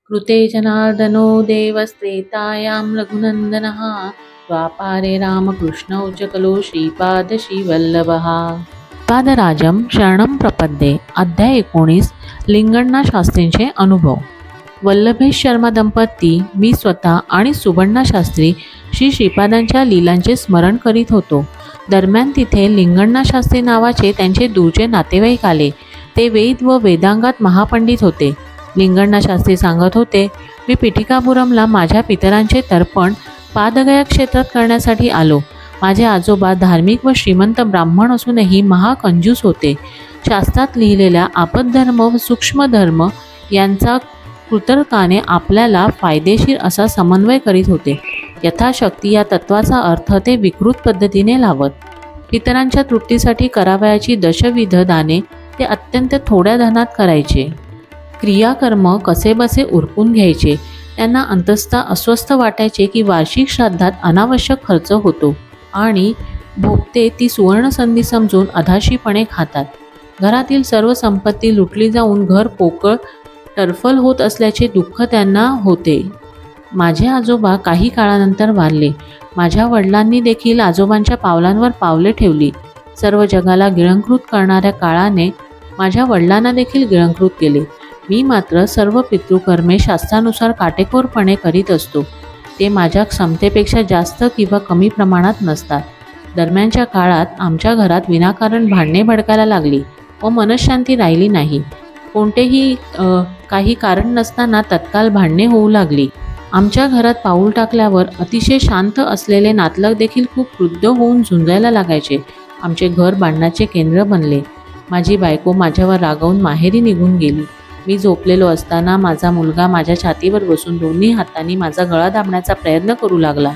कृते जनार्दनो देवस्त्रेतायां रघुनन्दनः द्वापारे रामकृष्णौ च कलो श्रीपादश्रीवल्लभः। पादराजम शरणम प्रपद्ये अध्याय 19 लिंगण्णा शास्त्रींचे अनुभव। वल्लभेश शर्मा दंपती, मी स्वतः आणि सुबण्णा शास्त्री श्री श्रीपादांच्या लीलांचे स्मरण करीत होतो। दरम्यान तिथे लिंगण्णा शास्त्री नावाचे त्यांचे दूरचे नातेवाईक आले। ते वेद व वेदांगात महापंडित होते। लिंगण्णा शास्त्री सांगत होते, मी पिठिकापुरमला माझ्या पितरांचे तर्पण पादगया क्षेत्रात करण्यासाठी आलो। माझे आजोबा धार्मिक व श्रीमंत ब्राह्मण असूनही महाकंजूस होते। शास्त्रात लिहिलेल्या आपदधर्म व सूक्ष्मधर्म यांचा कृतर्काने आपल्याला फायदेशीर असा समन्वय करीत होते। यथाशक्ती या तत्वाचा अर्थ ते विकृत पद्धतीने लावत। पितरांच्या तृप्तीसाठी करावयाची दशविध दाने ते अत्यंत थोड्या धनात करायचे। क्रियाकर्म कसेबसे उरकून घ्यायचे। त्यांना अंतस्था अस्वस्थ वाटायचे की वार्षिक श्राद्धात अनावश्यक खर्च होतो आणि भोगते ती सुवर्णसंधी समजून अधाशीपणे खातात। घरातील सर्व संपत्ती लुटली जाऊन घर पोकळ टरफल होत असल्याचे दुःख त्यांना होते। माझे आजोबा काही काळानंतर वारले। माझ्या वडिलांनी देखील आजोबांच्या पावलांवर पावले ठेवली। सर्व जगाला गिळंकृत करणाऱ्या काळाने माझ्या वडिलांना देखील गिळंकृत केले। मी मात्र सर्व पितृकर्मे शास्त्रानुसार काटेकोरपणे करीत असतो। ते माझ्या क्षमतेपेक्षा जास्त किंवा कमी प्रमाणात नसतात। दरम्यानच्या काळात आमच्या घरात विनाकारण भांडणे भडकायला लागली व मनःशांती राहिली नाही। कोणतेही काही कारण नसताना तत्काल भांडणे होऊ लागली। आमच्या घरात पाऊल टाकल्यावर अतिशय शांत असलेले नातलग देखील खूप क्रुद्ध होऊन झुंजायला लागायचे। आमचे घर भांडणाचे केंद्र बनले। माझी बायको माझ्यावर रागावून माहेरी निघून गेली। मी झोपलेलो असताना माझा मुलगा माझ्या छातीवर बसून दोन्ही हातांनी माझा गळा दाबण्याचा प्रयत्न करू लागला।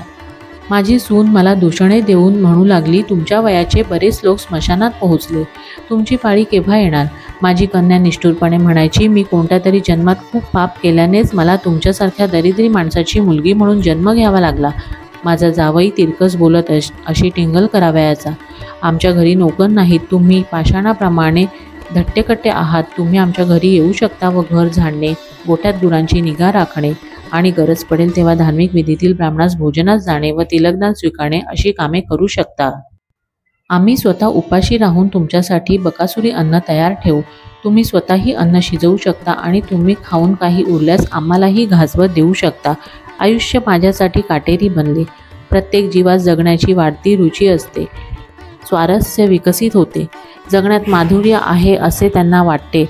माझी सून मला दूषणे देऊन म्हणू लागली, तुमच्या वयाचे बरेच लोक स्मशानात पोहोचले, तुमची पाळी केव्हा येणार? माझी कन्या निष्ठुरपणे म्हणायची, मी कोणत्या तरी जन्मात खूप पाप केल्यानेच मला तुमच्यासारख्या दरिद्री माणसाची मुलगी म्हणून जन्म घ्यावा लागला। माझा जावई तिरकस बोलत अशी टिंगल करावयाचा, आमच्या घरी नोकर नाहीत, तुम्ही पाषाणाप्रमाणे धट्टेकट्टे आहात, तुम्ही आमच्या घरी येऊ शकता व घर झाडणे, गोठ्यात गुरांची निगा राखणे आणि गरज पडेल तेव्हा धार्मिक विधीतील ब्राह्मणास भोजनास जाणे व तिलकदान स्वीकारणे अशी कामे करू शकता। आम्ही स्वतः उपाशी राहून तुमच्यासाठी बकासुरी अन्न तयार ठेवू। तुम्ही स्वतःही अन्न शिजवू शकता आणि तुम्ही खाऊन काही उरल्यास आम्हालाही घासवत देऊ शकता। आयुष्य माझ्यासाठी काटेरी बनले। प्रत्येक जीवास जगण्याची वाढती रुची असते, स्वारस्य विकसित होते, जगण्यात माधुर्य आहे असे त्यांना वाटते।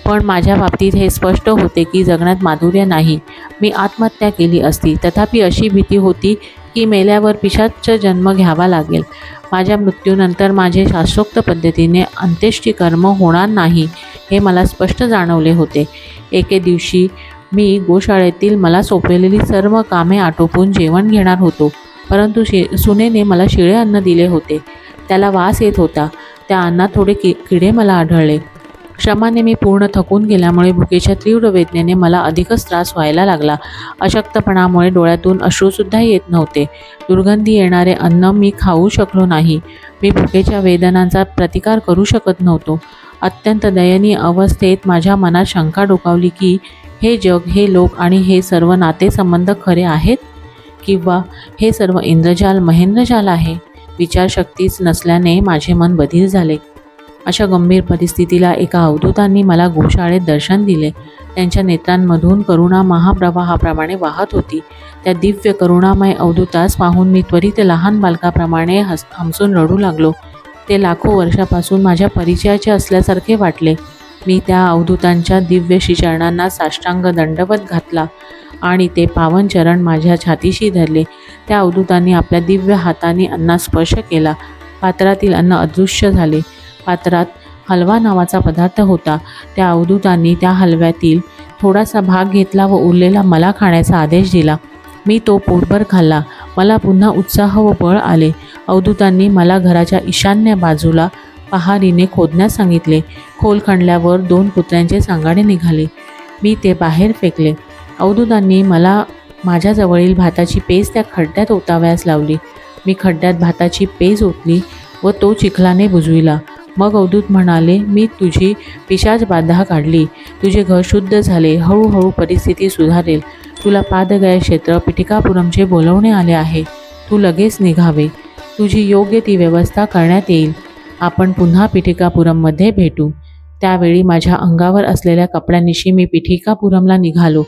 पण माझ्या बाबतीत हे स्पष्ट होते की जगण्यात माधुर्य नाही। मी आत्महत्या केली असती, तथापि अशी भीती होती की मेल्यावर पिशाच जन्म घ्यावा लागेल। माझ्या मृत्यूनंतर माझे शास्त्रोक्त पद्धतीने अंत्येष्टिकर्म होणार नाही हे मला स्पष्ट जाणवले होते। एके दिवशी मी गोशाळेतील मला सोपवलेली सर्व कामे आटोपून जेवण घेणार होतो, परंतु सुनेने मला शिळे अन्न दिले होते। त्याला वास येत होता। त्या अन्नात थोडे किडे मला आढळले। श्रमाने मी पूर्ण थकून गेल्यामुळे भुकेच्या तीव्र वेदनेने मला अधिकच त्रास व्हायला लागला। अशक्तपणामुळे डोळ्यातून अश्रूसुद्धा येत नव्हते। दुर्गंधी येणारे अन्न मी खाऊ शकलो नाही। मी भुकेच्या वेदनांचा प्रतिकार करू शकत नव्हतो। अत्यंत दयनीय अवस्थेत माझ्या मनात शंका डोकावली की हे जग, हे लोक आणि हे सर्व नातेसंबंध खरे आहेत किंवा हे सर्व इंद्रजाल महेंद्रजाल आहे। विचारशक्तीच नसल्याने माझे मन बधीर झाले। अशा गंभीर परिस्थितीला एका अवधूतांनी मला गोशाळेत दर्शन दिले। त्यांच्या नेत्रांमधून करुणा महाप्रवाहाप्रमाणे वाहत होती। त्या दिव्य करुणामय अवधूतास पाहून मी त्वरित लहान बालकाप्रमाणे हमसून रडू लागलो। ते लाखो वर्षापासून माझ्या परिचयाचे असल्यासारखे वाटले। मी त्या अवधूतांच्या दिव्य श्रीचरणांना साष्टांग दंडवत घातला आणि ते पावन चरण माझ्या छातीशी धरले। त्या अवधूतांनी आपल्या दिव्य हाताने अन्नास स्पर्श केला। पात्रातील अन्न अदृश्य झाले। पात्रात हलवा नावाचा पदार्थ होता। त्या अवधूतांनी त्या हलव्यातील थोडासा भाग घेतला व उरलेला मला खाण्याचा आदेश दिला। मी तो पोटभर खाल्ला। मला पुन्हा उत्साह व बळ आले। अवधूतांनी मला घराच्या ईशान्य बाजूला पहारीने खोदण्यास सांगितले। खोल खणल्यावर 2 कुत्र्यांचे सांगाडे निघाले। मी ते बाहेर फेकले। अवधूतांनी मला माझ्याजवळील भाताची पेज त्या खड्ड्यात ओतावयास लावली। मी खड्ड्यात भाताची पेज ओतली व तो चिखलाने बुजविला। मग अवधूत म्हणाले, मी तुझी पिशाच बाधा काढली, तुझे घर शुद्ध झाले, हळूहळू परिस्थिती सुधारेल. तुला पादगया क्षेत्र पिठिकापुरमचे बोलवणे आले आहे. तू लगेच निघावे. तुझी योग्य ती व्यवस्था करण्यात येईल. आपण पुन्हा पिठिकापुरममध्ये भेटू. त्यावेळी माझ्या अंगावर असलेल्या कपड्यांनिशी मी पिठिकापुरमला निघालो.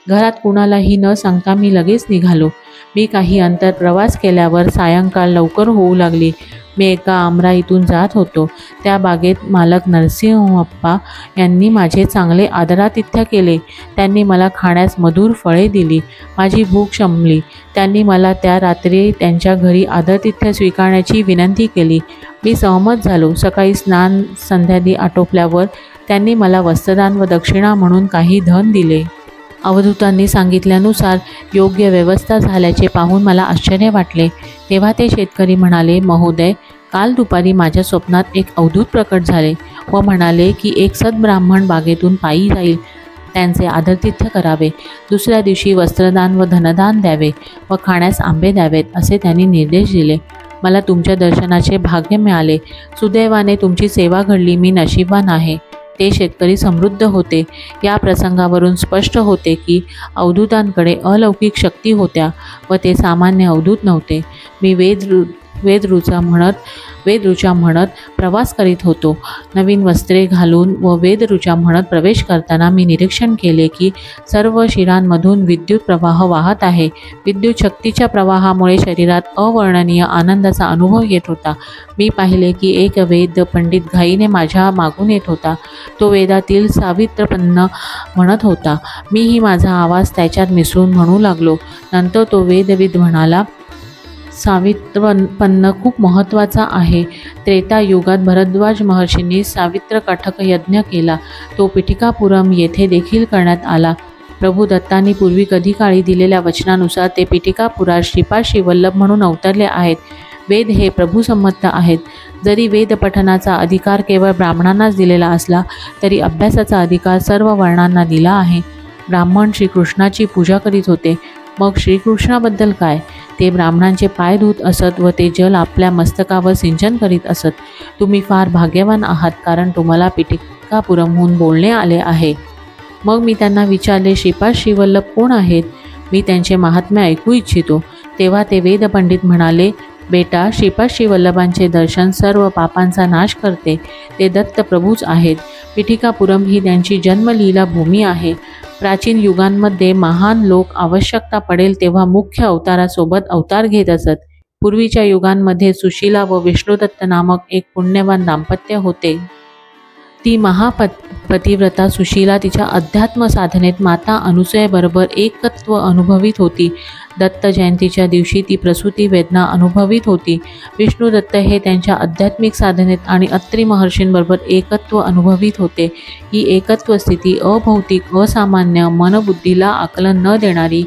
घरात कुणालाही न सांगता मी लगेच निघालो. मी काही अंतर प्रवास केल्यावर सायंकाळ लवकर होऊ लागली. मी एका आमराईतून जात होतो. त्या बागेत मालक नरसिंहप्पा यांनी माझे चांगले आदरातिथ्य केले. त्यांनी मला खाण्यास मधुर फळे दिली. माझी भूक शमली. त्यांनी मला त्या रात्री त्यांच्या घरी आदरातिथ्य स्वीकारण्याची विनंती केली. मी सहमत झालो. सकाळी स्नान संध्यादी आटोपल्यावर त्यांनी मला वस्त्रदान व दक्षिणा म्हणून काही धन दिले. अवधूतांनी सांगितल्यानुसार योग्य व्यवस्था झाल्याचे पाहून मला आश्चर्य वाटले. तेव्हा ते शेतकरी म्हणाले, महोदय, काल दुपारी माझ्या स्वप्नात एक अवधूत प्रकट झाले व म्हणाले की एक सद्ब्राह्मण बागेतून पायी जाईल, त्यांचे आदरातिथ्य करावे, दुसऱ्या दिवशी वस्त्रदान व धनदान द्यावे व खाण्यास आंबे द्यावेत, असे त्यांनी निर्देश दिले. मला तुमच्या दर्शनाचे भाग्य मिळाले. सुदैवाने तुमची सेवा घडली. मी नशीबवान आहे. ते शेतकरी समृद्ध होते. या प्रसंगावरून स्पष्ट होते की अवधूतांकडे अलौकिक शक्ती होत्या व ते सामान्य अवधूत नव्हते. मी वेदऋचा म्हणत प्रवास करीत होतो. नवीन वस्त्रे घालून व वेदऋचा म्हणत प्रवेश करताना मी निरीक्षण केले की सर्व शिरांमधून विद्युत प्रवाह वाहत आहे. विद्युत शक्तीच्या प्रवाहामुळे शरीरात अवर्णनीय आनंदाचा अनुभव येत होता. मी पाहिले की एक वेद पंडित घाईने माझ्या मागून येत होता. तो वेदातील सावित्रपन्न म्हणत होता. मीही माझा आवाज त्याच्यात मिसळून म्हणू लागलो. नंतर तो वेदविद म्हणाला, सावित्रपन्न खूप महत्त्वाचा आहे. त्रेतायुगात भरद्वाज महर्षींनी सावित्र कठक यज्ञ केला. तो पिठिकापुरम येथे देखील करण्यात आला. प्रभू दत्तांनी पूर्वी कधी काळी दिलेल्या वचनानुसार ते पिठिकापुरात श्रीपाद श्रीवल्लभ म्हणून अवतरले आहेत. वेद हे प्रभूसंमत आहेत. जरी वेद पठनाचा अधिकार केवळ ब्राह्मणांनाच दिलेला असला तरी अभ्यासाचा अधिकार सर्व वर्णांना दिला आहे. ब्राह्मण श्रीकृष्णाची पूजा करीत होते. मग श्रीकृष्णाबद्दल काय? ते ब्राह्मणांचे पाय धुत असत व ते जल आपल्या मस्तकावर सिंचन करीत असत. तुम्ही फार भाग्यवान आहात, कारण तुम्हाला पिठिकापुरमहून बोलणे आले आहे. मग मी त्यांना विचारले, श्रीपाद श्रीवल्लभ कोण आहेत? मी त्यांचे महात्म्य ऐकू इच्छितो. तेव्हा ते वेदपंडित म्हणाले, बेटा, श्रीपाद श्रीवल्लभांचे दर्शन सर्व पापांचा नाश करते. ते दत्त प्रभूच आहेत. पिठिकापुरम ही त्यांची जन्मलीला भूमी आहे. प्राचीन युगांमध्ये महान लोक आवश्यकता पडेल तेव्हा मुख्य अवतारासोबत अवतार घेत असत. पूर्वीच्या युगांमध्ये सुशीला व विष्णुदत्त नामक एक पुण्यवान दाम्पत्य होते. ती महापतिव्रता सुशीला तिच्या अध्यात्म साधनेत माता अनुसूयेबरोबर एकत्व अनुभवित होती. दत्त जयंतीच्या दिवशी ती प्रसूती वेदना अनुभवित होती. विष्णुदत्त हे त्यांच्या आध्यात्मिक साधनेत आणि अत्री महर्षींबरोबर एकत्व अनुभवित होते. ही एकत्व स्थिती अभौतिक, असामान्य, मनबुद्धीला आकलन न देणारी,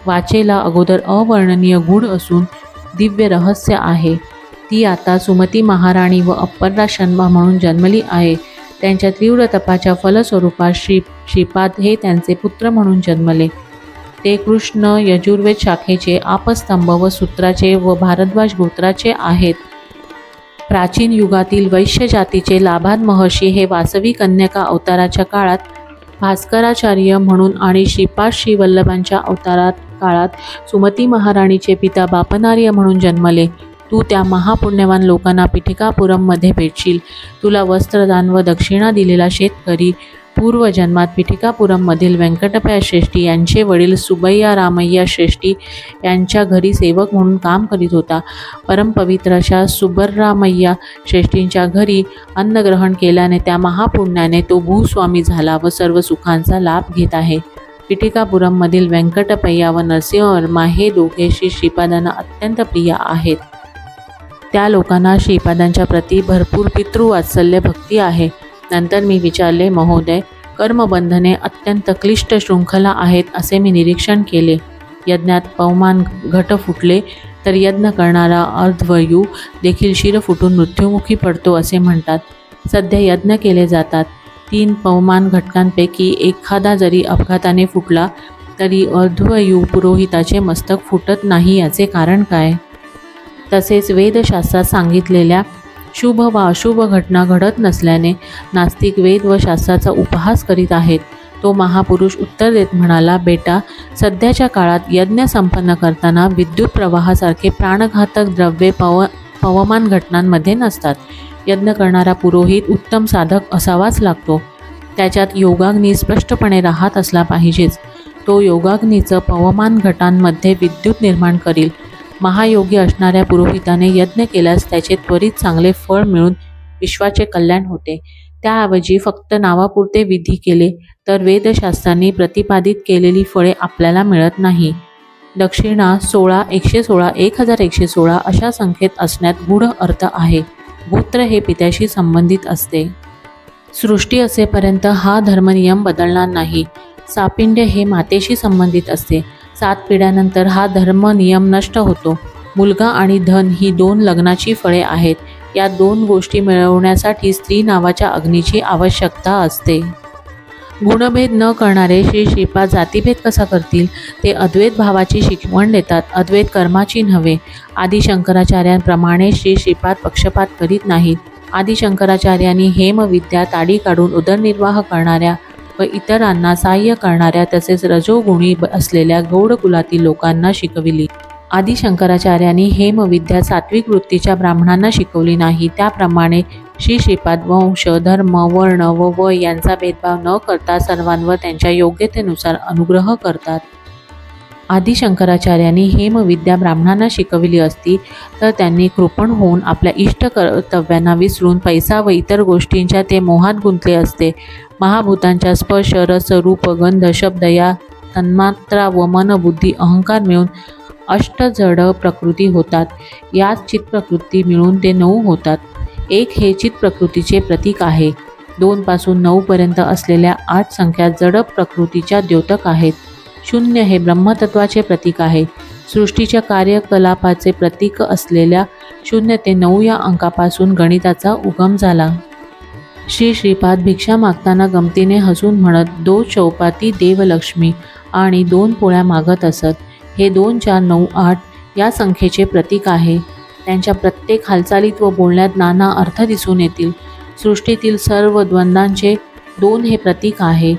वाचेला अगोदर अवर्णनीय गूढ असून दिव्य रहस्य आहे. ती आता सुमती महाराणी व अप्पलराज शर्मा म्हणून जन्मली आहे. त्यांच्या तीव्र तपाच्या फलस्वरूपात श्रीपाद हे त्यांचे पुत्र म्हणून जन्मले. ते कृष्ण यजुर्वेद शाखेचे आपस्तंभ व सूत्राचे व भारद्वाज गोत्राचे आहेत. प्राचीन युगातील वैश्य जातीचे लाभाद महर्षी हे वासवी कन्यका अवताराच्या काळात भास्कराचार्य म्हणून आणि श्रीपाद श्रीवल्लभांच्या काळात सुमती महाराणीचे पिता बापनार्य म्हणून जन्मले. तू त्या महापुण्यवान लोकांना पिठिकापुरममध्ये भेटशील. तुला वस्त्रदान व दक्षिणा दिलेला शेतकरी पूर्वजन्मात पिठिकापुरममधील व्यंकटप्पा श्रेष्ठी यांचे वडील सुबैया रामय्या श्रेष्ठी यांच्या घरी सेवक म्हणून काम करीत होता. परमपवित्र अशा सुबर्रामय्या श्रेष्ठींच्या घरी अन्नग्रहण केल्याने त्या महापुण्याने तो भूस्वामी झाला व सर्व सुखांचा लाभ घेत आहे. पिठिकापुरममधील व्यंकटप्पय्या व नरसिंहवर्मा हे दोघे श्रीपादांना अत्यंत प्रिय आहेत. त्या लोकांना श्रीपादांच्या प्रती भरपूर पितृवात्सल्य भक्ती आहे. नंतर मी विचारले, महोदय, कर्मबंधने अत्यंत क्लिष्ट शृंखला आहेत असे मी निरीक्षण केले. यज्ञात पवमान घट फुटले तर यज्ञ करणारा अर्धवयू देखील शिर फुटून मृत्युमुखी पडतो असे म्हणतात. सध्या यज्ञ केले जातात. 3 पवमान घटकांपैकी एखादा जरी अपघाताने फुटला तरी अर्धवयू पुरोहिताचे मस्तक फुटत नाही. याचे कारण काय? तसेच वेदशास्त्रात सांगितलेल्या शुभ व अशुभ घटना घडत नसल्याने नास्तिक वेद व शास्त्राचा उपहास करीत आहेत. तो महापुरुष उत्तर देत म्हणाला, बेटा, सध्याच्या काळात यज्ञ संपन्न करताना विद्युत प्रवाहासारखे प्राणघातक द्रव्ये पवमान घटनांमध्ये नसतात. यज्ञ करणारा पुरोहित उत्तम साधक असावाच लागतो. त्याच्यात योगाग्नी स्पष्टपणे राहत असला पाहिजेच. तो योगाग्नीचं पवमान घटांमध्ये विद्युत निर्माण करील. महायोगी असणाऱ्या पुरोहिताने यज्ञ केल्यास त्याचे त्वरित चांगले फळ मिळून विश्वाचे कल्याण होते. त्याऐवजी फक्त नावापुरते विधी केले तर वेदशास्त्रांनी प्रतिपादित केलेली फळे आपल्याला मिळत नाही. दक्षिणा 16, 116, 1116 अशा संख्येत असण्यात गूढ अर्थ आहे. गोत्र हे पित्याशी संबंधित असते. सृष्टी असेपर्यंत हा धर्मनियम बदलणार नाही. सापिंड्य हे मातेशी संबंधित असते. 7 पिढ्यानंतर हा धर्मनियम नष्ट होतो. मुलगा आणि धन ही 2 लग्नाची फळे आहेत. या 2 गोष्टी मिळवण्यासाठी स्त्री नावाच्या अग्नीची आवश्यकता असते. गुणभेद न करणारे श्री श्रीपाद जातीभेद कसा करतील? ते अद्वैत भावाची शिकवण देतात, अद्वैत कर्माची नव्हे. आदि शंकराचार्यांप्रमाणे श्री श्रीपाद पक्षपात करीत नाहीत. आदि शंकराचार्यांनी हेमविद्या ताडी काढून उदरनिर्वाह करणाऱ्या व इतरांना सहाय्य करणाऱ्या तसेच रजोगुणी असलेल्या गौड कुलातील लोकांना शिकविली. आदि शंकराचार्यांनी हेमविद्या सात्विक वृत्तीच्या ब्राह्मणांना शिकवली नाही. त्याप्रमाणे श्री श्रीपाद वंश, धर्म, वर्ण व वय यांचा भेदभाव न करता सर्वांवर त्यांच्या योग्यतेनुसार अनुग्रह करतात. आदि शंकराचार्यांनी हेमविद्या ब्राह्मणांना शिकविली असती तर त्यांनी कृपण होऊन आपल्या इष्ट कर्तव्यांना विसरून पैसा व इतर गोष्टींच्या ते मोहात गुंतले असते. महाभूतांच्या स्पर्श, रस, रूप, गंध, शब्द या तन्मात्रा व मन, बुद्धी, अहंकार मिळून अष्टजड प्रकृती होतात. याच चित्प्रकृती मिळून ते 9 होतात. 1 हे चित्प्रकृतीचे प्रतीक आहे. 2 पासून 9 पर्यंत असलेल्या 8 संख्या जड प्रकृतीच्या द्योतक आहेत. 0 हे ब्रह्मतत्वाचे प्रतीक आहे. सृष्टीच्या कार्यकलापाचे प्रतीक असलेल्या 0 ते 9 या अंकापासून गणिताचा उगम झाला. श्री श्रीपाद भिक्षा मागताना गमतीने हसून म्हणत 2 चौपाती देवलक्ष्मी आणि 2 पोळ्या मागत असत. हे 2, 4, 9, 8 या संख्येचे प्रतीक आहे. त्यांच्या प्रत्येक हालचालीत व बोलण्यात नाना अर्थ दिसून येतील. सृष्टीतील सर्व द्वंद्वांचे 2 हे प्रतीक आहे.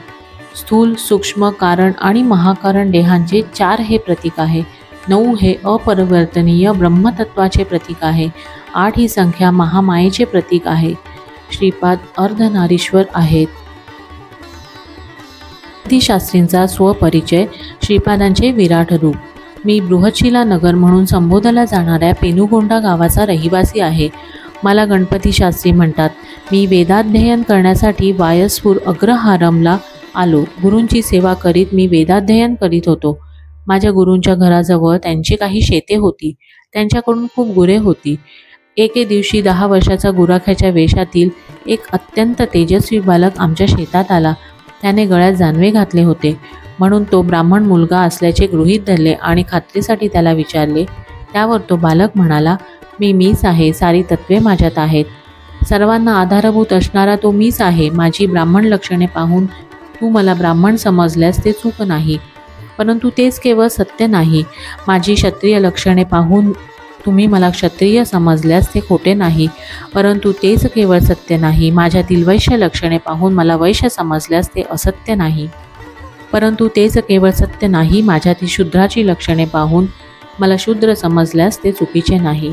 स्थूल, सूक्ष्म, कारण आणि महाकारण देहांचे 4 हे प्रतीक आहे. 9 हे अपरिवर्तनीय ब्रह्मतत्वाचे प्रतीक आहे. 8 ही संख्या महामायेचे प्रतीक आहे. श्रीपाद अर्धनारीश्वर आहेत. शास्त्रींचा स्वपरिचय. श्रीपादांचे विराट रूप. मी बृहशिला नगर म्हणून संबोधला जाणाऱ्या पेनुगोंडा गावाचा रहिवासी आहे. मला गणपती शास्त्री म्हणतात. मी वेदाध्ययन करण्यासाठी वायसपूर अग्रहारमला आलो. गुरूंची सेवा करीत मी वेदाध्ययन करीत होतो. माझ्या गुरूंच्या घराजवळ त्यांची काही शेते होती. त्यांच्याकडून खूप गुरे होती. एके दिवशी 10 वर्षाचा गुराख्याच्या वेशातील एक अत्यंत तेजस्वी बालक आमच्या शेतात आला. त्याने गळ्यात जानवे घातले होते म्हणून तो ब्राह्मण मुलगा असल्याचे गृहीत धरले आणि खात्रीसाठी त्याला विचारले. त्यावर तो बालक म्हणाला, मीच आहे. सारी तत्वे माझ्यात आहेत. सर्वांना आधारभूत असणारा तो मीच आहे. माझी ब्राह्मण लक्षणे पाहून तू मला ब्राह्मण समजल्यास ते चूक नाही, परंतु तेच केवळ सत्य नाही. माझी क्षत्रिय लक्षणे पाहून तुम्ही मला क्षत्रिय समजल्यास ते खोटे नाही, परंतु तेच केवळ सत्य नाही. माझ्यातील वैश्य लक्षणे पाहून मला वैश्य समजल्यास ते असत्य नाही, परंतु तेच केवळ सत्य नाही. माझ्यातील शूद्राची लक्षणे पाहून मला शूद्र समजल्यास ते चुकीचे नाही,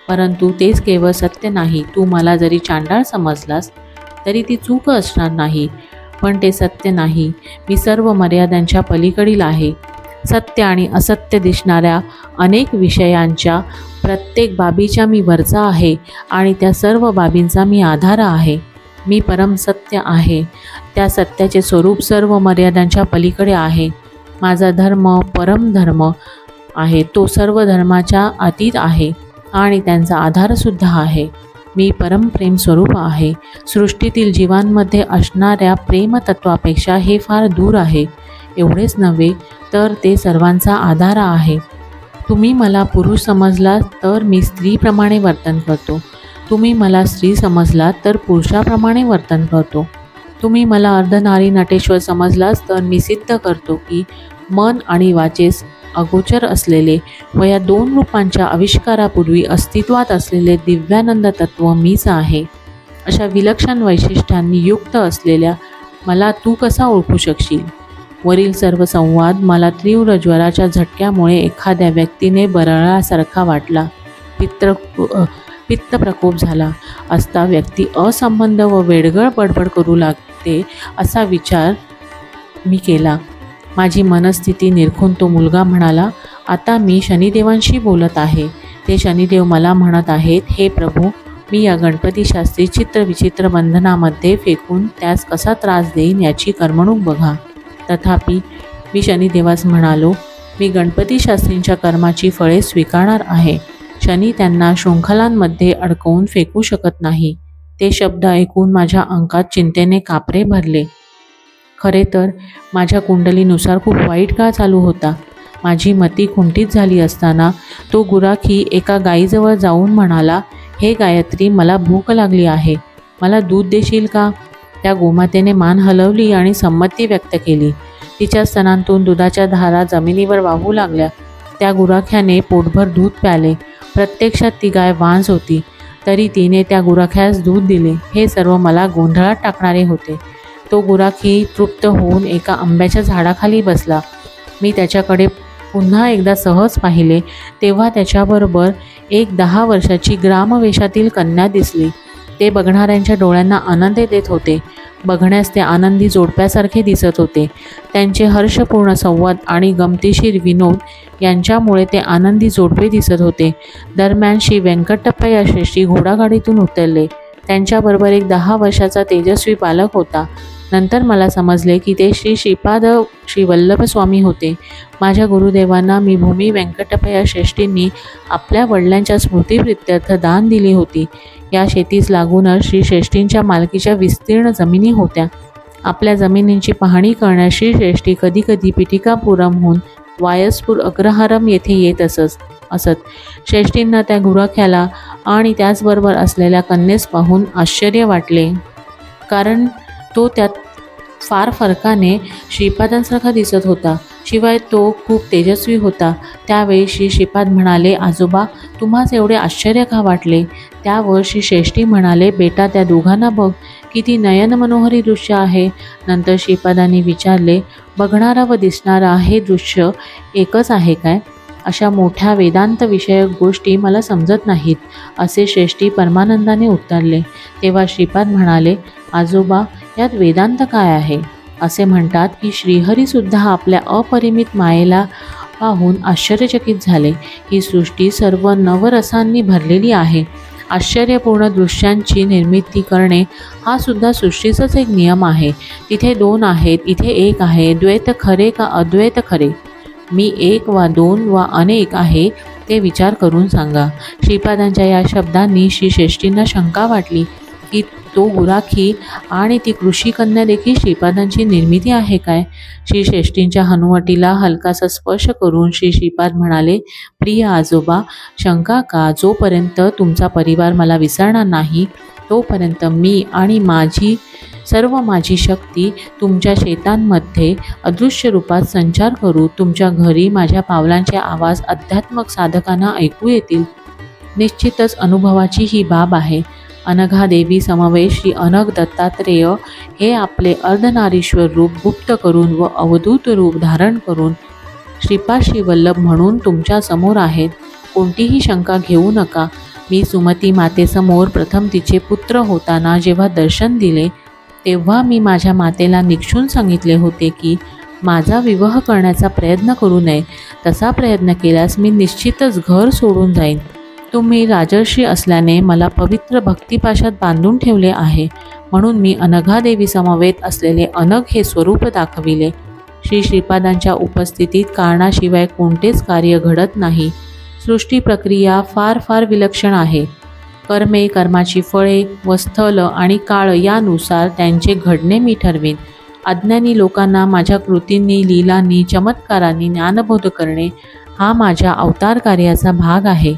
परंतु तेच केवळ सत्य नाही. तू मला जरी चांडाळ समजलास तरी ती चूक असणार नाही, पण ते सत्य नाही. मी सर्व मर्यादांच्या पलीकडील आहे. सत्य आणि असत्य दिसणाऱ्या अनेक विषयांच्या प्रत्येक बाबीच्या मी वरचा आहे आणि त्या सर्व बाबींचा मी आधार आहे. मी परम सत्य आहे. त्या सत्याचे स्वरूप सर्व मर्यादांच्या पलीकडे आहे. माझा धर्म परम धर्म आहे. तो सर्व धर्माच्या अतीत आहे आणि त्यांचा आधारसुद्धा आहे. मी परम प्रेम स्वरूप आहे. सृष्टीतील जीवांमध्ये असणाऱ्या प्रेमतत्वापेक्षा हे फार दूर आहे. एवढेच नव्हे तर ते सर्वांचा आधार आहे. तुम्ही मला पुरुष समजलात तर मी स्त्रीप्रमाणे वर्तन करतो. तुम्ही मला स्त्री समजलात तर पुरुषाप्रमाणे वर्तन करतो. तुम्ही मला अर्धनारी नटेश्वर समजलास तर मी सिद्ध करतो की मन आणि वाचेस अगोचर असलेले व या 2 रूपांच्या आविष्कारापूर्वी अस्तित्वात असलेले दिव्यानंद तत्व मीच आहे. अशा विलक्षण वैशिष्ट्यांनी युक्त असलेल्या मला तू कसा ओळखू शकशील? वरील सर्व संवाद मला तीव्र ज्वराच्या झटक्यामुळे एखाद्या व्यक्तीने बरळल्यासारखा वाटला. पित्त प्रकोप झाला असता व्यक्ती असंबंध व वेडगळ बडबड करू लागते असा विचार मी केला. माझी मनस्थिती निरखून तो मुलगा म्हणाला, आता मी शनिदेवांशी बोलत आहे. ते शनिदेव मला म्हणत आहेत, हे प्रभू, मी या गणपतीशास्त्री चित्रविचित्र बंधनामध्ये फेकून त्यास कसा त्रास देईन याची करमणूक बघा. तथापि मी शनिदेवास म्हणालो, मी गणपतीशास्त्रींच्या कर्माची फळे स्वीकारणार आहे. शनी त्यांना शृंखलांमध्ये अडकवून फेकू शकत नाही. ते शब्द ऐकून माझ्या अंगात चिंतेने कापरे भरले. खरे तर माझ्या कुंडलीनुसार खूप वाईट काळ चालू होता. माझी मती खुंटीत झाली असताना तो गुराखी एका गाईजवळ जाऊन म्हणाला, हे गायत्री, मला भूक लागली आहे. मला दूध देशील का? त्या गोमातेने मान हलवली आणि संमती व्यक्त केली. तिच्या स्तनांतून दुधाच्या धारा जमिनीवर वाहू लागल्या. त्या गुराख्याने पोटभर दूध प्याले. प्रत्यक्षात ती गाय वांज होती, तरी तिने त्या गुराख्यास दूध दिले. हे सर्व मला गोंधळात टाकणारे होते. तो गुराखी तृप्त होऊन एका आंब्याच्या झाडाखाली बसला. मी त्याच्याकडे पुन्हा एकदा सहज पाहिले तेव्हा त्याच्याबरोबर एक 10 वर्षाची ग्रामवेशातील कन्या दिसली. ते बघणाऱ्यांच्या डोळ्यांना आनंद देत होते. बघण्यास ते आनंदी जोडप्यासारखे दिसत होते. त्यांचे हर्षपूर्ण संवाद आणि गमतीशीर विनोद यांच्यामुळे ते आनंदी जोडपे दिसत होते. दरम्यान श्री व्यंकटप्पय्या श्रेष्ठी घोडागाडीतून उतरले. त्यांच्याबरोबर एक 10 वर्षाचा तेजस्वी बालक होता. नंतर मला समजले की ते श्रीपाद श्री वल्लभ स्वामी होते. माझ्या गुरुदेवांना मी भूमी व्यंकटप्पय्या श्रेष्ठींनी आपल्या वडिलांच्या स्मृतिप्रित्यर्थ दान दिली होती. या शेतीस लागूनच श्री श्रेष्ठींच्या मालकीच्या विस्तीर्ण जमिनी होत्या. आपल्या जमिनींची पाहणी करण्यास श्री श्रेष्ठी कधीकधी पिटिकापुरमहून वायसपूर अग्रहारम येथे येत असत. श्रेष्ठींना त्या गुराख्याला आणि त्याचबरोबर असलेल्या कन्येस पाहून आश्चर्य वाटले, कारण तो त्यात फार फरकाने श्रीपादांसारखा दिसत होता. शिवाय तो खूप तेजस्वी होता. त्यावेळी श्रीपाद म्हणाले, आजोबा, तुम्हास एवढे आश्चर्य का वाटले? त्यावर श्रेष्ठी म्हणाले, बेटा, त्या दोघांना बघ, किती नयन मनोहरी दृश्य आहे. नंतर श्रीपादांनी विचारले, बघणारा व दिसणारा हे दृश्य एकच आहे काय? अशा मोठ्या वेदांत विषयक गोष्टी मला समजत नाहीत, असे श्रेष्ठी परमानंदाने उत्तरले. तेव्हा श्रीपाद म्हणाले, आजोबा, यात वेदांत काय आहे? असे म्हणतात की श्रीहरीसुद्धा आपल्या अपरिमित मायेला पाहून आश्चर्यचकित झाले. ही सृष्टी सर्व नवरसांनी भरलेली आहे. आश्चर्यपूर्ण दृश्यांची निर्मिती करणे हा सुद्धा सृष्टीचाच एक नियम आहे. तिथे 2 आहेत, इथे 1 आहे. द्वैत खरे का अद्वैत खरे? मी 1 वा 2 वा अनेक आहे ते विचार करून सांगा. श्रीपादांच्या या शब्दांनी श्रेष्ठींना शंका वाटली की तो गुराखी आणि ती कृषिकन्या देखील श्रीपादांची निर्मिती आहे काय? श्रेष्ठींच्या हनुवटीला हलकासा स्पर्श करून श्रीपाद म्हणाले, प्रिय आजोबा, शंका का? जोपर्यंत तुमचा परिवार मला विसरणार नाही तोपर्यंत मी आणि माझी शक्ती तुमच्या शेतांमध्ये अदृश्य रूपात संचार करू. तुमच्या घरी माझ्या पावलांचे आवाज अध्यात्मक साधकांना ऐकू येतील. निश्चितच अनुभवाची ही बाब आहे. अनघादेवी समवेत श्री अनघ दत्तात्रेय हे आपले अर्धनारीश्वर रूप गुप्त करून व अवधूत रूप धारण करून श्रीपाद श्री वल्लभ म्हणून तुमच्या समोर आहेत. कोणतीही शंका घेऊ नका. मी सुमती मातेसमोर प्रथम तिचे पुत्र होताना जेव्हा दर्शन दिले तेव्हा मी माझ्या मातेला निक्षून सांगितले होते की माझा विवाह करण्याचा प्रयत्न करू नये. तसा प्रयत्न केल्यास मी निश्चितच घर सोडून जाईन. तुम्ही राजर्षी असल्याने मला पवित्र भक्तिपाशात बांधून ठेवले आहे, म्हणून मी अनघादेवी समवेत असलेले अनघ हे स्वरूप दाखविले. श्रीपादांच्या उपस्थितीत कारणाशिवाय कोणतेच कार्य घडत नाही. सृष्टी प्रक्रिया फार विलक्षण आहे. कर्मे, कर्माची फळे व स्थल आणि काळ यानुसार त्यांचे घडणे मी ठरवीन. अज्ञानी लोकांना माझ्या कृतींनी, लीलांनी, चमत्कारांनी ज्ञानबोध करणे हा माझ्या अवतार कार्याचा भाग आहे.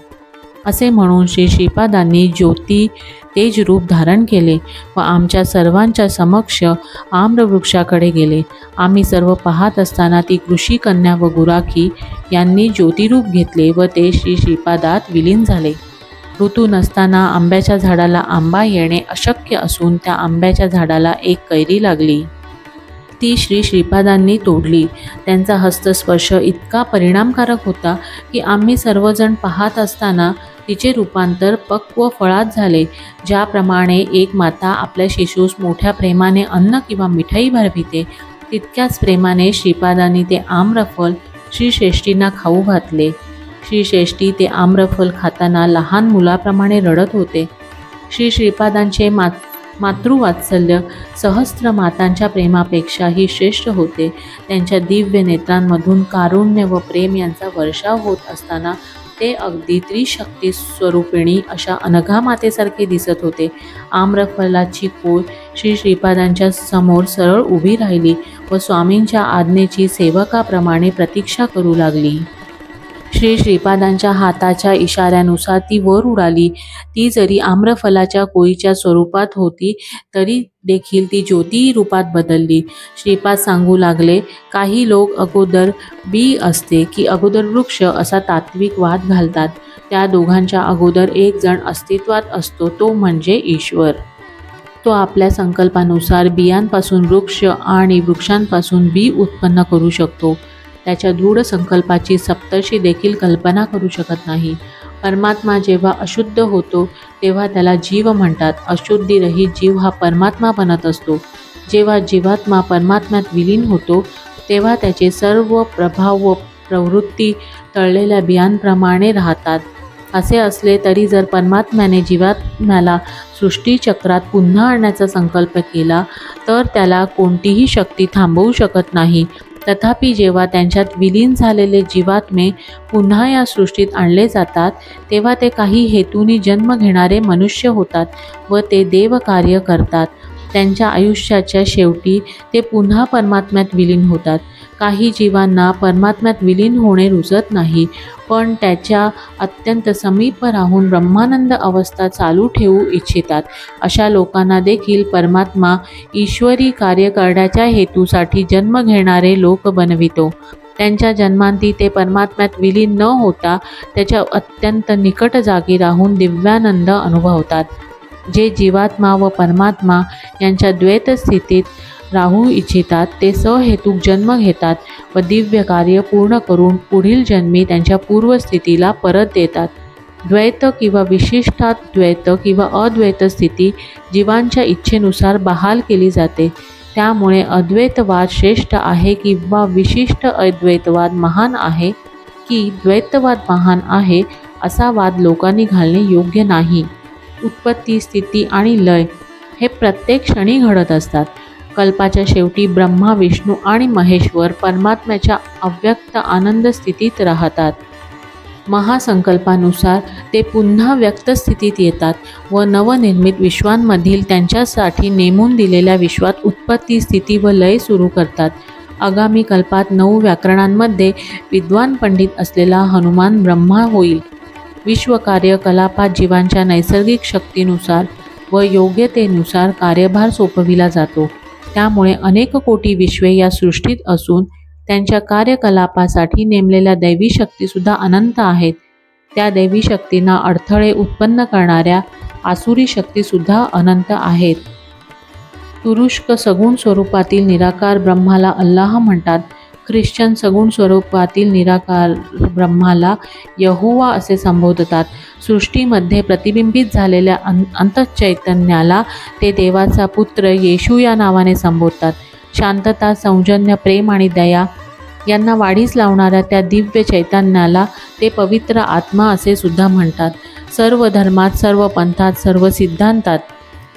असे म्हणून श्रीपादांनी ज्योती तेज रूप धारण केले व आमच्या सर्वांच्या समक्ष आम्रवृक्षाकडे गेले. आम्ही सर्व पाहत असताना ती कृषी कन्या व गुराखी यांनी ज्योतिरूप घेतले व ते श्री श्रीपादात विलीन झाले. ऋतू नसताना आंब्याच्या झाडाला आंबा येणे अशक्य असून त्या आंब्याच्या झाडाला एक कैरी लागली. ती श्री श्रीपादांनी तोडली. त्यांचा हस्तस्पर्श इतका परिणामकारक होता की आम्ही सर्वजण पाहत असताना तिचे रूपांतर पक्व फळात झाले. ज्याप्रमाणे एक माता आपल्या शिशूस मोठ्या प्रेमाने अन्न किंवा मिठाई भरविते, तितक्याच प्रेमाने श्रीपादांनी ते आम्रफल श्रीश्रेष्ठींना खाऊ घातले. श्रीश्रेष्ठी ते आम्रफल खाताना लहान मुलाप्रमाणे रडत होते. श्री श्रीपादांचे मातृवात्सल्य सहस्त्र मातांच्या प्रेमापेक्षाही श्रेष्ठ होते. त्यांच्या दिव्य नेत्रांमधून कारुण्य व प्रेम यांचा वर्षाव होत असताना ते अगदी त्रिशक्ती स्वरूपिणी अशा अनघा मातेसारखे दिसत होते. आम्रफलाची कोय श्री श्रीपादांच्या समोर सरळ उभी राहिली व स्वामींच्या आज्ञेची सेवकाप्रमाणे प्रतीक्षा करू लागली. श्री श्रीपादांच्या हाताच्या इशाऱ्यानुसार ती वर उडाली. ती जरी आम्रफलाच्या कोयीच्या स्वरूपात होती तरी देखील ती ज्योती रूपात बदलली. श्रीपाद सांगू लागले, काही लोक अगोदर बी असते की अगोदर वृक्ष असा तात्विक वाद घालतात. त्या दोघांच्या अगोदर एक जण अस्तित्वात असतो, तो म्हणजे ईश्वर. तो आपल्या संकल्पानुसार बियांपासून वृक्ष आणि वृक्षांपासून बी उत्पन्न करू शकतो. त्याच्या दृढ संकल्पाची सप्तर्षी देखील कल्पना करू शकत नाही. परमात्मा जेव्हा अशुद्ध होतो तेव्हा त्याला जीव म्हणतात. अशुद्धीरहित जीव हा परमात्मा बनत असतो. जेव्हा जीवात्मा परमात्म्यात विलीन होतो तेव्हा त्याचे सर्व प्रभाव व प्रवृत्ती तळलेल्या बियांप्रमाणे राहतात. असे असले तरी जर परमात्म्याने जीवात्म्याला सृष्टीचक्रात पुन्हा आणण्याचा संकल्प केला तर त्याला कोणतीही शक्ती थांबवू शकत नाही. तथापि जेव्हा त्यांच्यात विलीन झालेले जीवात्मे पुन्हा या सृष्टीत आणले जातात तेव्हा ते काही हेतूनी जन्म घेणारे मनुष्य होतात व ते देवकार्य करतात. त्यांच्या आयुष्याच्या शेवटी ते पुन्हा परमात्म्यात विलीन होतात. काही जीवांना परमात्म्यात विलीन होणे रुचत नाही, पण त्याच्या अत्यंत समीप राहून ब्रह्मानंद अवस्था चालू ठेवू इच्छितात. अशा लोकांना देखील परमात्मा ईश्वरी कार्य करण्याच्या हेतूसाठी जन्म घेणारे लोक बनवितो. त्यांच्या जन्मांती ते परमात्म्यात विलीन न होता त्याच्या अत्यंत निकट जागी राहून दिव्यानंद अनुभवतात. जे जीवात्मा व परमात्मा यांच्या द्वैत स्थितीत राहू इच्छितात ते सहेतुक जन्म घेतात व दिव्य कार्य पूर्ण करून पुढील जन्मी त्यांच्या पूर्वस्थितीला परत देतात. द्वैत किंवा विशिष्टाद्वैत किंवा अद्वैत स्थिती जीवांच्या इच्छेनुसार बहाल केली जाते. त्यामुळे अद्वैतवाद श्रेष्ठ आहे किंवा विशिष्ट अद्वैतवाद महान आहे की द्वैतवाद महान आहे असा वाद लोकांनी घालणे योग्य नाही. उत्पत्ती, स्थिती आणि लय हे प्रत्येक क्षणी घडत असतात. कल्पाच्या शेवटी ब्रह्मा, विष्णू आणि महेश्वर परमात्म्याच्या अव्यक्त आनंद स्थितीत राहतात. महासंकल्पानुसार ते पुन्हा व्यक्त स्थितीत येतात व नवनिर्मित विश्वांमधील त्यांच्यासाठी नेमून दिलेल्या विश्वात उत्पत्ती, स्थिती व लय सुरू करतात. आगामी कल्पात 9 व्याकरणांमध्ये विद्वान पंडित असलेला हनुमान ब्रह्मा होईल. विश्वकार्य कलापात जीवांच्या नैसर्गिक शक्तीनुसार व योग्यतेनुसार कार्यभार सोपविला जातो. त्यामुळे अनेक कोटी विश्वे या सृष्टीत असून त्यांच्या कार्यकलापासाठी नेमलेल्या दैवी शक्तीसुद्धा अनंत आहेत. त्या दैवी शक्तींना अडथळे उत्पन्न करणाऱ्या आसुरी शक्तीसुद्धा अनंत आहेत. तुरुष्क सगुण स्वरूपातील निराकार ब्रह्माला अल्लाह म्हणतात. ख्रिश्चन सगुण स्वरूपातील निराकार ब्रह्माला यहोवा असे संबोधतात. सृष्टीमध्ये प्रतिबिंबित झालेल्या अंतःचैतन्याला ते देवाचा पुत्र येशू या नावाने संबोधतात. शांतता, सौजन्य, प्रेम आणि दया यांना वाढीस लावणाऱ्या त्या दिव्य चैतन्याला ते पवित्र आत्मा असे सुद्धा म्हणतात. सर्व धर्मात, सर्व पंथात, सर्व सिद्धांतात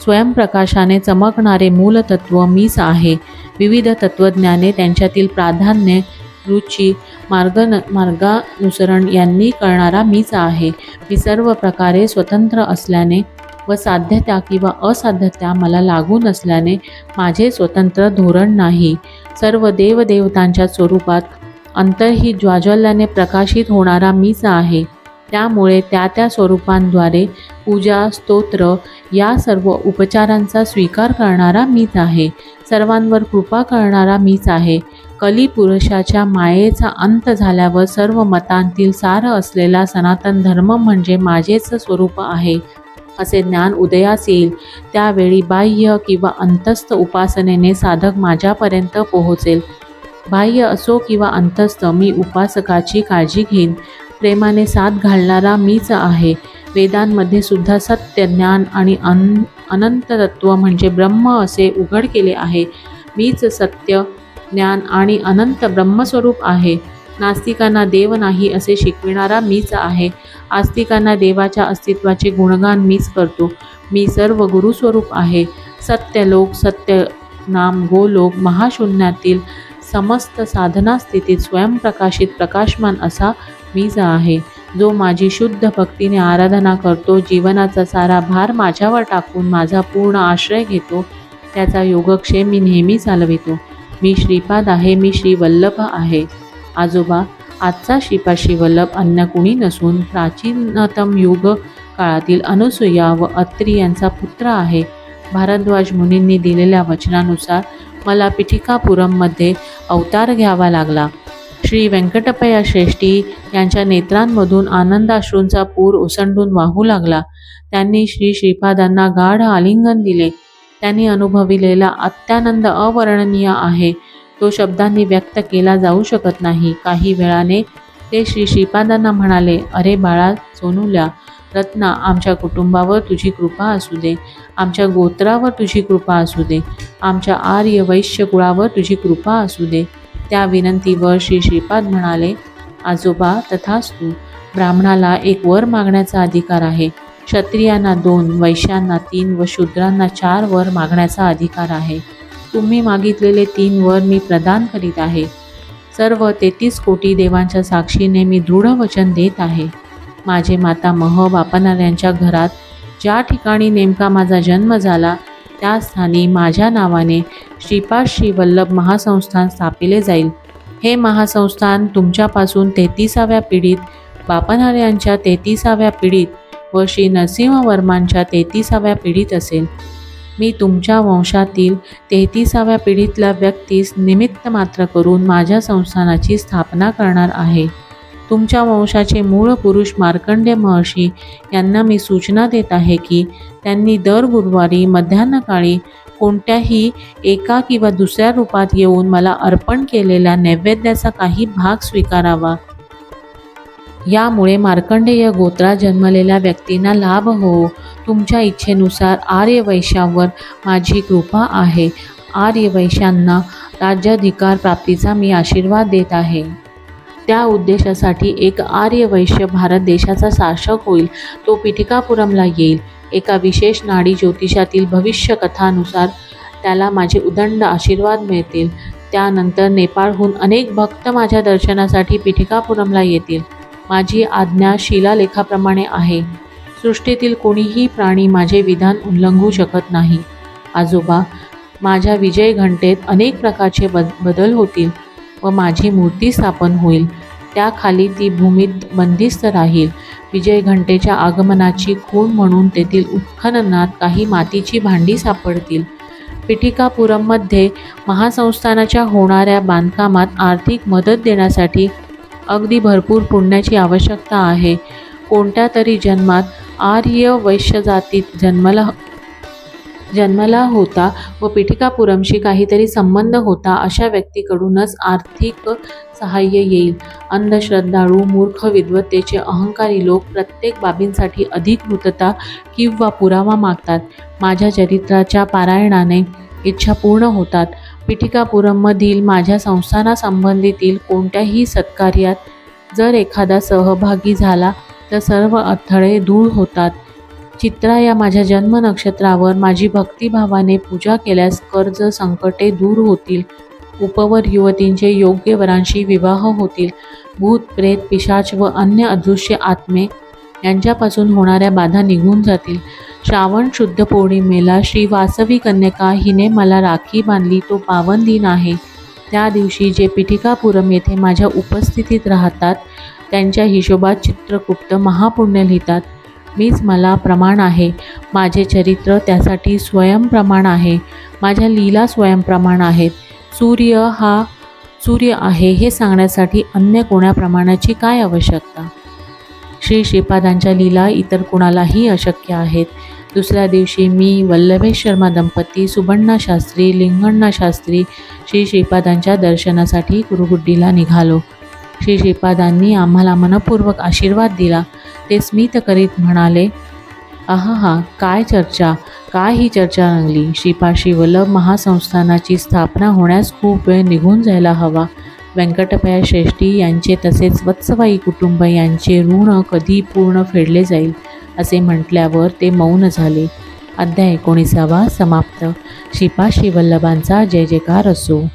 स्वयंप्रकाशाने चमकणारे मूलतत्व मीच आहे. विविध तत्त्वज्ञाने त्यांच्यातील प्राधान्य, रुची, मार्गानुसरण यांनी कळणारा मीच आहे. मी सर्व प्रकारे स्वतंत्र असल्याने व साध्यता किंवा असाध्यता मला लागू नसल्याने माझे स्वतंत्र धोरण नाही. सर्व देवदेवतांच्या स्वरूपात अंतर्ही ज्वाज्वल्याने प्रकाशित होणारा मीच आहे. त्यामुळे त्या स्वरूपांद्वारे पूजा स्तोत्र या सर्व उपचारांचा स्वीकार करणारा मीच आहे. सर्वांवर कृपा करणारा मीच आहे. कलिपुरुषाच्या मायेचा अंत झाल्यावर सर्व मतांतील सार असलेला सनातन धर्म म्हणजे माझेच स्वरूप आहे असे ज्ञान उदयास येईल. त्यावेळी बाह्य किंवा अंतस्थ उपासनेने साधक माझ्यापर्यंत पोहोचेल. बाह्य असो किंवा अंतस्थ, मी उपासकाची काळजी घेईन. प्रेमाने साथ घालणारा मीच आहे. वेदांमध्ये सुद्धा सत्य, ज्ञान आणि अनंत तत्व म्हणजे ब्रह्म असे उघड केले आहे. मीच सत्य, ज्ञान आणि अनंत ब्रह्मस्वरूप आहे. नास्तिकांना देव नाही असे शिकविणारा मीच आहे. आस्तिकांना देवाच्या अस्तित्वाचे गुणगान मीच करतो. मी सर्व गुरुस्वरूप आहे. सत्यलोक, सत्य नाम, गोलोक, महाशून्यातील समस्त साधना स्थितीत स्वयंप्रकाशित प्रकाशमान असा मीच आहे. जो माझी शुद्ध भक्तीने आराधना करतो, जीवनाचा सारा भार माझ्यावर टाकून माझा पूर्ण आश्रय घेतो, त्याचा योगक्षेम मी नेहमी चालवितो. मी श्रीपाद आहे. मी श्रीवल्लभ आहे. आजोबा, आजचा श्रीपाद श्रीवल्लभ अन्य कुणी नसून प्राचीनतम युग काळातील अनुसूया व अत्री यांचा पुत्र आहे. भारद्वाज मुनींनी दिलेल्या वचनानुसार मला पिठिकापुरममध्ये अवतार घ्यावा लागला. श्री व्यंकटप्पया श्रेष्ठी यांच्या नेत्रांमधून आनंदाश्रूंचा पूर ओसंडून वाहू लागला. त्यांनी श्रीपादांना गाढ आलिंगन दिले. त्यांनी अनुभविलेला अत्यानंद अवर्णनीय आहे. तो शब्दांनी व्यक्त केला जाऊ शकत नाही. काही वेळाने ते श्रीपादांना म्हणाले, अरे बाळा सोनुल्या, रत्ना, आमच्या कुटुंबावर तुझी कृपा असू दे. आमच्या गोत्रावर तुझी कृपा असू दे. आमच्या आर्य वैश्य कुळावर तुझी कृपा असू दे. त्या विनंतीवर श्रीपाद म्हणाले, आजोबा, तथास्तु. ब्राह्मणाला एक वर मागण्याचा अधिकार आहे. क्षत्रियांना 2, वैश्यांना 3 व शूद्रांना 4 वर मागण्याचा अधिकार आहे. तुम्ही मागितलेले 3 वर मी प्रदान करीत आहे. सर्व 33 कोटी देवांच्या साक्षीने मी दृढ वचन देत आहे. माझे माता मह बापणाऱ्यांच्या घरात ज्या ठिकाणी नेमका माझा जन्म झाला, त्या स्थानी माझ्या नावाने श्रीपाद श्रीवल्लभ महासंस्थान स्थापिले जाईल. हे महासंस्थान तुमच्यापासून 33व्या पिढीत, बापणाऱ्यांच्या 33व्या पिढीत व श्री नरसिंहवर्मांच्या 33व्या पिढीत असेल. मी तुमच्या वंशातील 33व्या पिढीतल्या व्यक्तीस निमित्त मात्र करून माझ्या संस्थानाची स्थापना करणार आहे. तुमच्या वंशाचे मूळ पुरुष मार्कंडेय महर्षी यांना मी सूचना देत आहे की त्यांनी दर गुरुवारी मध्यान्हकाळी कोणत्याही एका किंवा दुसऱ्या रूपात येऊन मला अर्पण केलेल्या नैवेद्याचा काही भाग स्वीकारावा. यामुळे मार्कंडेय गोत्रात जन्मलेल्या व्यक्तींना लाभ हो. तुमच्या इच्छेनुसार आर्यवैश्यांवर माझी कृपा आहे. आर्यवैश्यांना राज्याधिकार प्राप्तीचा मी आशीर्वाद देत आहे. त्या उद्देशासाठी एक आर्यवैश्य भारत देशाचा शासक होईल. तो पिठिकापुरमला येईल. एका विशेष नाडी ज्योतिषातील भविष्य कथानुसार त्याला माझे उदंड आशीर्वाद मिळतील. त्यानंतर नेपाळहून अनेक भक्त माझ्या दर्शनासाठी पिठिकापुरमला येतील. माझी आज्ञा शिलालेखाप्रमाणे आहे. सृष्टीतील कोणीही प्राणी माझे विधान उल्लंघू शकत नाही. आजोबा, माझ्या विजय घंटेत अनेक प्रकारचे बदल होतील व माझी मूर्ती स्थापन होईल. त्याखाली ती भूमीत बंदिस्त राहील. विजय घंटेच्या आगमनाची खूण म्हणून तेथील उत्खननात काही मातीची भांडी सापडतील. पिठिकापुरममध्ये महासंस्थानाच्या होणाऱ्या बांधकामात आर्थिक मदत देण्यासाठी अगदी भरपूर पुण्याची आवश्यकता आहे. कोणत्या तरी जन्मात आर्य वैश्य जातीत जन्मला होता व पिठिकापुरमशी काहीतरी संबंध होता, अशा व्यक्तीकडूनच आर्थिक सहाय्य येईल. अंधश्रद्धाळू, मूर्ख, विद्वत्तेचे अहंकारी लोक प्रत्येक बाबींसाठी अधिकृतता किंवा पुरावा मागतात. माझ्या चरित्राच्या पारायणाने इच्छा पूर्ण होतात. पिठिकापुरममधील माझ्या संस्थानासंबंधीतील कोणत्याही सत्कार्यात जर एखादा सहभागी झाला तर सर्व अडथळे दूर होतात. चित्रा या माझ्या जन्म नक्षत्रावर माझी भक्तिभावाने पूजा केल्यास कर्ज संकटे दूर होतील. उपवर युवतींचे योग्य वरांशी विवाह होतील. भूत, प्रेत, पिशाच व अन्य अदृश्य आत्मे यांच्यापासून होणाऱ्या बाधा निघून जातील. श्रावण शुद्ध पौर्णिमेला श्री वासवी कन्यका हिने मला राखी बांधली. तो पावन दिन आहे. त्या दिवशी जे पिठिकापुरम येथे माझ्या उपस्थितीत राहतात त्यांच्या हिशोबात चित्रगुप्त महापुण्य लिहितात. मीच मला प्रमाण आहे. माझे चरित्र त्यासाठी स्वयंप्रमाण आहे. माझ्या लीला स्वयंप्रमाण आहेत. सूर्य हा सूर्य आहे हे सांगण्यासाठी अन्य कोण्या प्रमाणाची काय आवश्यकता. श्री श्रीपादांच्या लीला इतर कुणालाही अशक्य आहेत. दुसऱ्या दिवशी मी, वल्लभेश शर्मा दंपती, सुबण्णा शास्त्री, लिंगण्णा शास्त्री श्री श्रीपादांच्या दर्शनासाठी कुरुगुड्डीला निघालो. श्री श्रीपादांनी आम्हाला मनपूर्वक आशीर्वाद दिला. ते स्मित करीत म्हणाले, आहा, काय चर्चा, काय ही चर्चा रंगली. श्रीपाद वल्लभ महासंस्थानाची स्थापना होण्यास खूप वेळ निघून जायला हवा. व्यंकटप्पया श्रेष्ठी यांचे तसेच वत्सबाई कुटुंब यांचे ऋण कधी पूर्ण फेडले जाईल असे म्हटल्यावर ते मौन झाले. अध्याय 19 समाप्त. श्रीपाद वल्लभांचा जय जयकार असो.